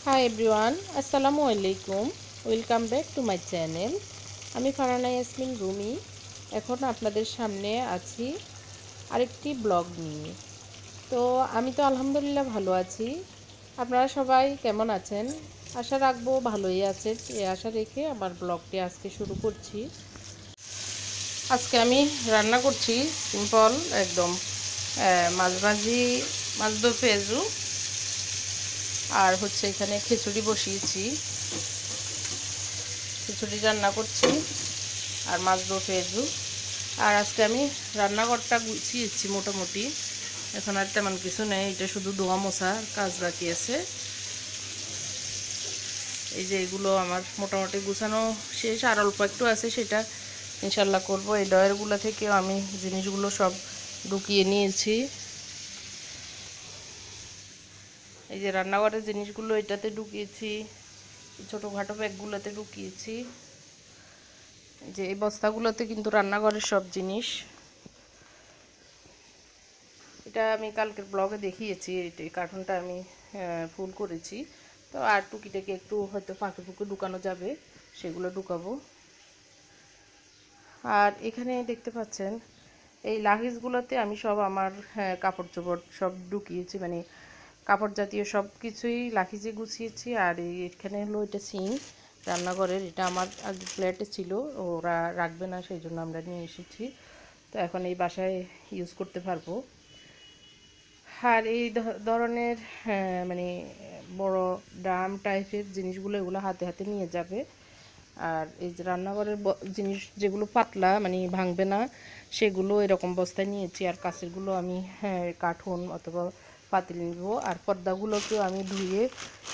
Hi everyone, আসসালামু আলাইকুম। Welcome back to my channel. আমি ফারহানা ইয়াসমিন রুমি। এখন আপনাদের সামনে আছি আরেকটি ব্লগ নিয়ে। তো আমি তো আলহামদুলিল্লাহ ভালো আছি। আপনারা সবাই কেমন আছেন? আশা রাখবো ভালোই আছেন। এই আশা রেখে আমার ব্লগটি আজকে শুরু করছি। আজকে আমি রান্না করছি সিম্পল একদম মাছ ভাজি, মাছ দো পেঁয়াজু, আর হচ্ছে এখানে খিচুড়ি বসিয়েছি। খিচুড়ি রান্না করছি আর মাছ দো পেঁয়াজু। আর আজকে আমি রান্নাঘরটা গুছিয়েছি মোটামুটি। এখন আর তেমন কিছু নেই, এটা শুধু ধোয়া মোছা কাজ বাকি আছে। এই যে এগুলো আমার মোটামুটি গুছানো শেষ, আর অল্প একটু আছে, সেটা ইনশাল্লাহ করব। এই ডয়ারগুলো থেকেও আমি জিনিসগুলো সব ঢুকিয়ে নিয়েছি। এই যে রান্নাঘরের জিনিসগুলো এটাতে ঢুকিয়েছি, ছোটোখাটো ব্যাগগুলোতে ঢুকিয়েছি। যে এই বস্তাগুলোতে কিন্তু রান্নাঘরের সব জিনিস। এটা আমি কালকের ব্লগে দেখিয়েছি, এই কার্টুনটা আমি ফুল করেছি। তো আর টুকিটাকে একটু হয়তো ফাঁকে ফুঁকে ঢুকানো যাবে, সেগুলো ঢুকাবো। আর এখানে দেখতে পাচ্ছেন এই লাগেজগুলোতে আমি সব আমার কাপড় চোপড় সব ঢুকিয়েছি, মানে কাপড় জাতীয় সব কিছুই লাগেজে গুছিয়েছি। আর এখানে হলো এটা সিঙ্ক রান্নাঘরের, এটা আমার আগে ফ্ল্যাটে ছিল, ওরা রাখবে না, সেই জন্য আমরা নিয়ে এসেছি। তো এখন এই বাসায় ইউজ করতে পারবো। আর এই ধরনের মানে বড় ড্রাম টাইপের জিনিসগুলো এগুলো হাতে হাতে নিয়ে যাবে। আর এই যে রান্নাঘরের জিনিস যেগুলো পাতলা মানে ভাঙবে না, সেগুলো এরকম বস্তায় নিয়েছি। আর কাঁচেরগুলো আমি কার্টুন অথবা পাতিল নিব। আর পর্দাগুলোকেও আমি ধুয়ে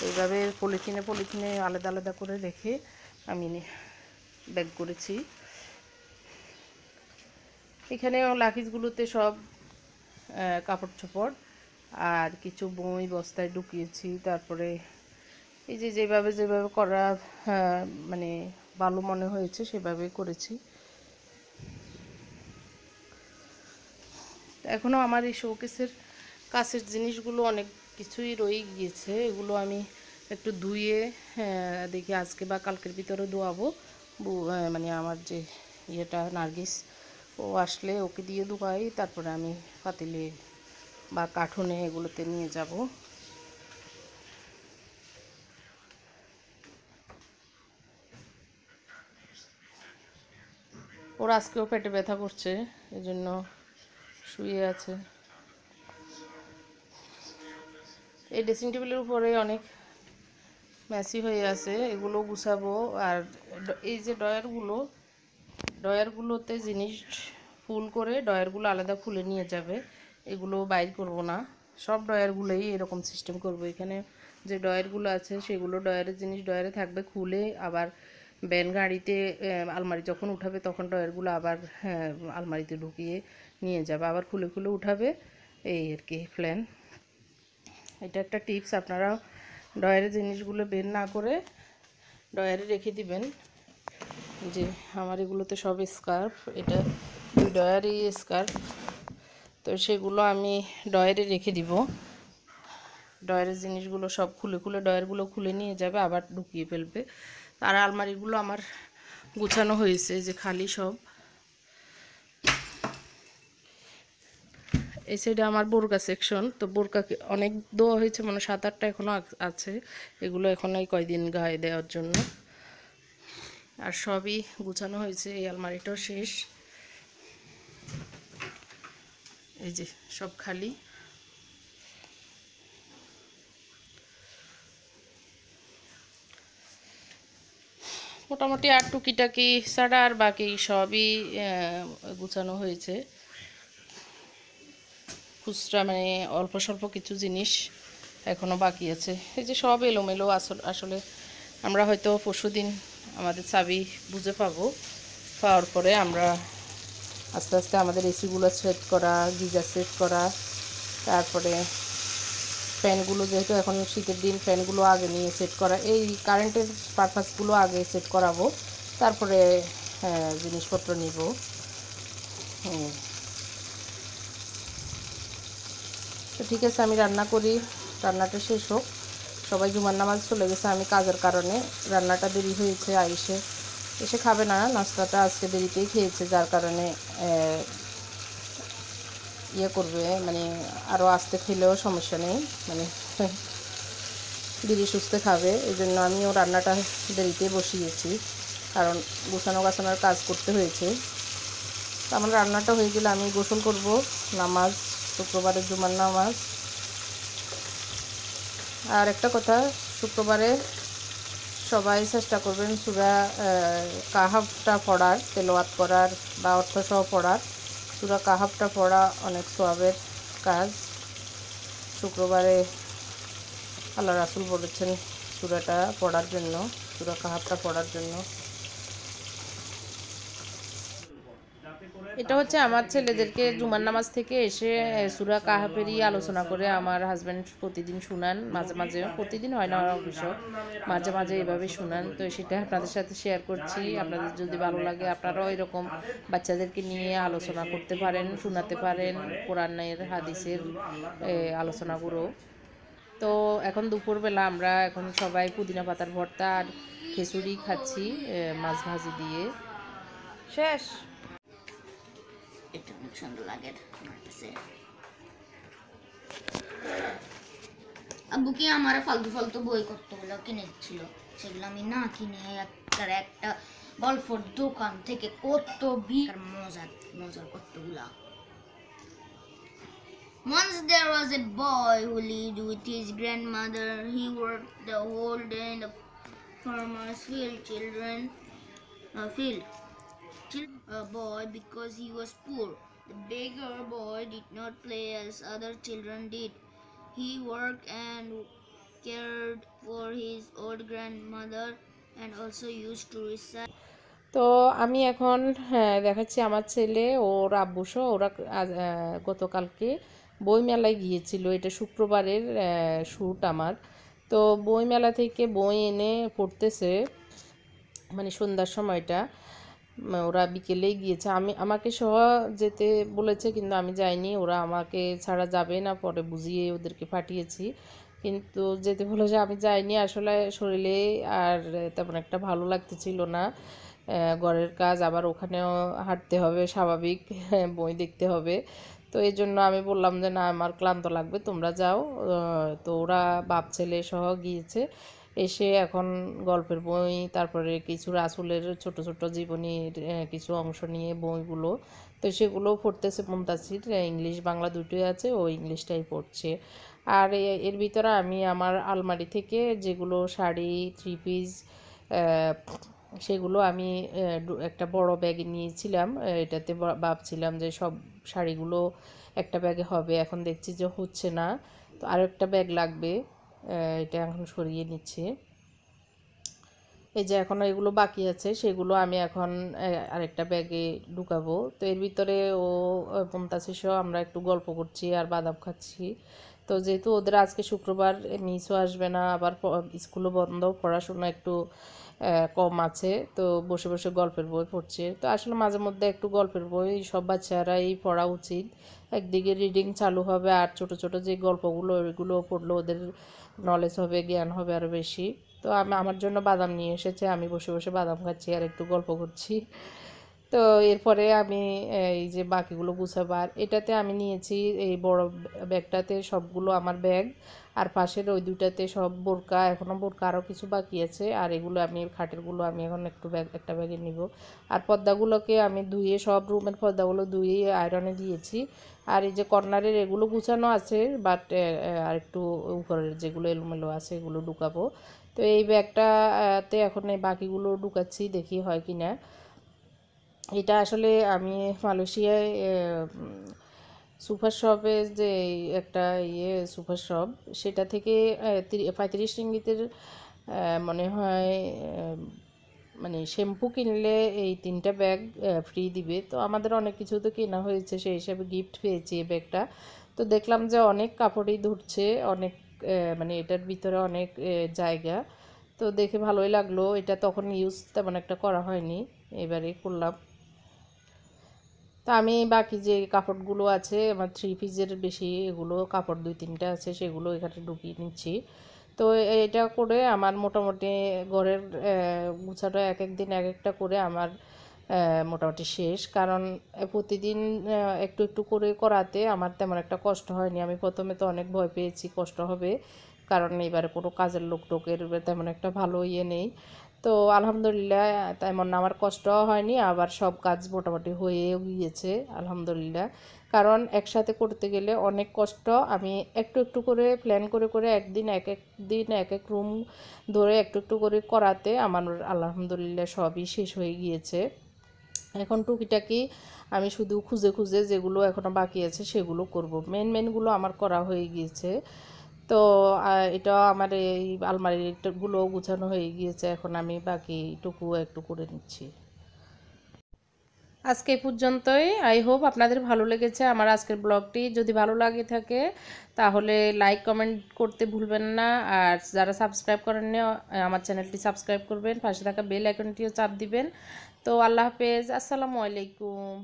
এইভাবে পলিথিনে পলিথিনে আলাদা আলাদা করে রেখে আমি ব্যাগ করেছি। এখানেও লাকিজগুলোতে সব কাপড় চোপড় আর কিছু বই বস্তায় ঢুকিয়েছি। তারপরে এই যে যেভাবে যেভাবে করা মানে ভালো মনে হয়েছে সেভাবে করেছি। এখনও আমার এই শোকেসের কাছের জিনিসগুলো অনেক কিছুই রয়ে গিয়েছে, এগুলো আমি একটু ধুয়ে দেখি আজকে বা কালকের ভিতরে ধোয়াবো। মানে আমার যে ইয়েটা নার্গিস, ও আসলে ওকে দিয়ে ধোয়াই, তারপরে আমি পাতিলে বা কার্টুনে এগুলোতে নিয়ে যাব। ওর আজকেও পেটে ব্যথা করছে, এজন্য শুয়ে আছে। এই ড্রেসিং টেবিলের উপরে অনেক মেসি হয়ে আছে, এগুলো গুছাবো। আর এই যে ডয়ারগুলোতে জিনিস ফুল করে ডয়ারগুলো আলাদা খুলে নিয়ে যাবে, এগুলো বাইর করব না। সব ডয়ারগুলোই এরকম সিস্টেম করব। এখানে যে ডয়ারগুলো আছে সেগুলো ডয়ারের জিনিস ডয়ারে থাকবে, খুলে আবার ভ্যান গাড়িতে আলমারি যখন উঠাবে তখন ডয়ারগুলো আবার আলমারিতে ঢুকিয়ে নিয়ে যাবে, আবার খুলে খুলে উঠাবে। এই আর কি প্ল্যান। এটা একটা টিপস, আপনারা ডয়ারের জিনিসগুলো বের না করে ডয়ারে রেখে দিবেন। যে আমার এগুলোতে সব স্কার্ফ, এটা দুই ডয়ারই স্কার্ফ, তো সেগুলো আমি ডয়ারে রেখে দিব। ডয়ারের জিনিসগুলো সব খুলে খুলে ডয়ারগুলো খুলে নিয়ে যাবে, আবার ঢুকিয়ে ফেলবে। আর আলমারিগুলো আমার গুছানো হয়েছে, যে খালি সব। এই সাইডে আমার বোরকা সেকশন, তো বোরকা অনেক দেওয়া হয়েছে, মানে 7-8টা এখনও আছে, এগুলো এখন এই কয়দিন গায়ে দেওয়ার জন্য। আর সবই গুছানো হয়েছে, এই আলমারিটাও শেষ। এই যে সব খালি। মোটামুটি আর টুকিটাকি ছাড়া আর বাকি সবই গুছানো হয়েছে। খুচরা মানে অল্প স্বল্প কিছু জিনিস এখনও বাকি আছে। এই যে সব এলোমেলো। আসলে আমরা হয়তো পরশুদিন আমাদের চাবি বুঝে পাওয়ার পরে আমরা আস্তে আস্তে আমাদের এসিগুলো সেট করা, গিজার সেট করা, তারপরে ফ্যানগুলো, যেহেতু এখন শীতের দিন, ফ্যানগুলো আগে নিয়ে সেট করা, এই কারেন্টের পারপাসগুলো আগে সেট করাবো, তারপরে জিনিসপত্র নিব। তো ঠিক আছে, আমি রান্না করি, রান্নাটা শেষ হোক, সবাই জুমার নামাজ চলে গেছে, আমি কাজের কারণে রান্নাটা দেরি হয়েছে। এসে খাবে না, নাস্তাটা আজকে দেরিতেই খেয়েছে, যার কারণে ইয়ে করবে, মানে আরও আস্তে খেলেও সমস্যা নেই, মানে ধীরে সুস্থে খাবে। এই জন্য আমিও রান্নাটা দেরিতে বসিয়েছি, কারণ গোছানো গাছানোর কাজ করতে হয়েছে। আমার রান্নাটা হয়ে গেলে আমি গোসল করব, নামাজ, শুক্রবারের জুমার নামাজ। আর একটা কথা, শুক্রবারে সবাই চেষ্টা করবেন সূরা কাহাফটা পড়ার, তেলাওয়াত করার বা অর্থসহ পড়ার। সূরা কাহাফটা পড়া অনেক সওয়াবের কাজ। শুক্রবারে আল্লাহ রাসূল বলেছেন সূরাটা পড়ার জন্য, সূরা কাহাফটা পড়ার জন্য। এটা হচ্ছে আমার ছেলেদেরকে জুমার নামাজ থেকে এসে সূরা কাহাফেরই আলোচনা করে আমার হাজব্যান্ড প্রতিদিন শুনান, মাঝে মাঝে, প্রতিদিন হয় না অবশ্য, মাঝে মাঝে এভাবে শুনান। তো সেটা আপনাদের সাথে শেয়ার করছি। আপনাদের যদি ভালো লাগে আপনারাও এরকম বাচ্চাদেরকে নিয়ে আলোচনা করতে পারেন, শোনাতে পারেন কোরআনের হাদিসের আলোচনাগুলো। তো এখন দুপুরবেলা আমরা এখন সবাই পুদিনা পাতার ভর্তা আর খিচুড়ি খাচ্ছি মাছ ভাজি দিয়ে। শেষ। এটা অনেক সুন্দর লাগে আমার কাছে। আব্বু কি আমার ফালতু ফালতু বই কতগুলো কিনেছিল, সেগুলো আমি না কিনে একটা গল্পের দোকান থেকে কত মজার কতগুলা। Once there was a boy who lived with his grandmother. He worked the whole day in the farmer's field. A boy because he was poor. The beggar boy did not play as other children did. He worked and cared for his old grandmother and also used to recite. তো আমি এখন দেখাচ্ছি আমার ছেলে ওর আব্বুসহ ওরা গতকালকে বইমেলায় গিয়েছিল। এটা শুক্রবারের শ্যুট আমার। তো বইমেলা থেকে বই এনে পড়তেছে, মানে সন্ধ্যার সময়টা। ওরা বিকেলেই গিয়েছে, আমাকে সহ যেতে বলেছে, কিন্তু আমি যাইনি। ওরা আমাকে ছাড়া যাবে না, পরে বুঝিয়ে ওদেরকে পাঠিয়েছি, কিন্তু যেতে বলেছে আমি যাইনি। আসলে শরীরে আর তেমন একটা ভালো লাগতেছিল না। ঘরের কাজ, আবার ওখানেও হাঁটতে হবে, স্বাভাবিক, বই দেখতে হবে। তো এই জন্য আমি বললাম যে না, আমার ক্লান্ত লাগবে, তোমরা যাও। তো ওরা বাপ ছেলে সহ গিয়েছে। এসে এখন গল্পের বই, তারপরে কিছু রাসূলের ছোট ছোট জীবনীর কিছু অংশ নিয়ে বইগুলো, তো সেগুলো পড়তেছে মুনতাসির। ইংলিশ বাংলা দুটোই আছে, ও ইংলিশটাই পড়ছে। আর এর ভিতরে আমি আমার আলমারি থেকে যেগুলো শাড়ি, থ্রি পিস, সেগুলো আমি একটা বড় ব্যাগে নিয়েছিলাম। এটাতে ভাবছিলাম যে সব শাড়িগুলো একটা ব্যাগে হবে, এখন দেখছি যে হচ্ছে না, তো আরও একটা ব্যাগ লাগবে। এটা এখন সরিয়ে নিচ্ছে। এই যে এখনও এগুলো বাকি আছে, সেগুলো আমি এখন আরেকটা ব্যাগে ঢুকাবো। তো এর ভিতরে ও মুনতাসির সহ আমরা একটু গল্প করছি আর বাদাম খাচ্ছি। তো যেহেতু ওদের আজকে শুক্রবার, মিসও আসবে না, আবার স্কুলও বন্ধ, পড়াশোনা একটু কম আছে, তো বসে বসে গল্পের বই পড়ছে। তো আসলে মাঝে মধ্যে একটু গল্পের বই সব বাচ্চারাই পড়া উচিত। একদিকে রিডিং চালু হবে, আর ছোট ছোট যে গল্পগুলো ওইগুলো পড়লে ওদের নলেজ হবে, জ্ঞান হবে আরও বেশি। তো আমার জন্য বাদাম নিয়ে এসেছে, আমি বসে বসে বাদাম খাচ্ছি আর একটু গল্প করছি। তো এরপরে আমি এই যে বাকিগুলো গুছাবার, এটাতে আমি নিয়েছি এই বড় ব্যাগটাতে সবগুলো আমার ব্যাগ, আর পাশের ওই দুইটাতে সব বোরকা, এখনও বোরকা আরও কিছু বাকি আছে। আর এগুলো আমি খাটেরগুলো আমি এখন একটা ব্যাগে নিব। আর পর্দাগুলোকে আমি ধুয়ে, সব রুমের পর্দাগুলো ধুয়ে আয়রনে দিয়েছি। আর এই যে কর্নারের এগুলো গুছানো আছে, বাট আর একটু উপরের যেগুলো এলোমেলো আছে এগুলো ঢুকাবো। তো এই ব্যাগটাতে এখন এই বাকিগুলো ঢুকাচ্ছি, দেখি হয় কি না। এটা আসলে আমি মালয়েশিয়ায় সুপার শপে যে একটা সুপার শপ, সেটা থেকে 35 রিঙ্গিতের মনে হয় মানে শ্যাম্পু কিনলে এই 3টা ব্যাগ ফ্রি দিবে। তো আমাদের অনেক কিছু তো কেনা হয়েছে, সেই হিসাবে গিফট পেয়েছি এই ব্যাগটা। তো দেখলাম যে অনেক কাপড়ই ধরছে, অনেক মানে এটার ভিতরে অনেক জায়গা। তো দেখে ভালোই লাগলো। এটা তখন ইউজ তেমন একটা করা হয়নি, এবারে করলাম। তো আমি বাকি যে কাপড়গুলো আছে আমার থ্রি পিসের বেশি, এগুলো কাপড় 2-3টা আছে, সেগুলো এখানে ঢুকিয়ে নিচ্ছি। তো এটা করে আমার মোটামুটি ঘরের গুছাটা এক এক দিন এক একটা করে আমার মোটামুটি শেষ। কারণ প্রতিদিন একটু একটু করে করাতে আমার তেমন একটা কষ্ট হয়নি। আমি প্রথমে তো অনেক ভয় পেয়েছি কষ্ট হবে, কারণ এবারে কোনো কাজের লোক টোকের তেমন একটা ভালো নেই। তো আলহামদুলিল্লাহ তেমন আমার কষ্টও হয়নি, আবার সব কাজ মোটামুটি হয়েও গিয়েছে আলহামদুলিল্লাহ। কারণ একসাথে করতে গেলে অনেক কষ্ট। আমি একটু একটু করে প্ল্যান করে করে একদিন এক এক দিন এক এক রুম ধরে একটু একটু করে করাতে আমার আলহামদুলিল্লাহ সবই শেষ হয়ে গিয়েছে। এখন টুকিটাকি আমি শুধু খুঁজে খুঁজে যেগুলো এখনও বাকি আছে সেগুলো করব। মেনগুলো আমার করা হয়ে গিয়েছে। তো এটা আমার এই আলমারিগুলো গুছানো হয়ে গিয়েছে, এখন আমি বাকিটুকু একটু করে নিচ্ছি। আজকে এই পর্যন্তই। আই হোপ আপনাদের ভালো লেগেছে আমার আজকের ব্লগটি। যদি ভালো লাগে থাকে তাহলে লাইক কমেন্ট করতে ভুলবেন না, আর যারা সাবস্ক্রাইব করেননি আমার চ্যানেলটি সাবস্ক্রাইব করবেন, পাশে থাকা বেল আইকনটিও চাপ দিবেন। তো আল্লাহ হাফেজ, আসসালামু আলাইকুম।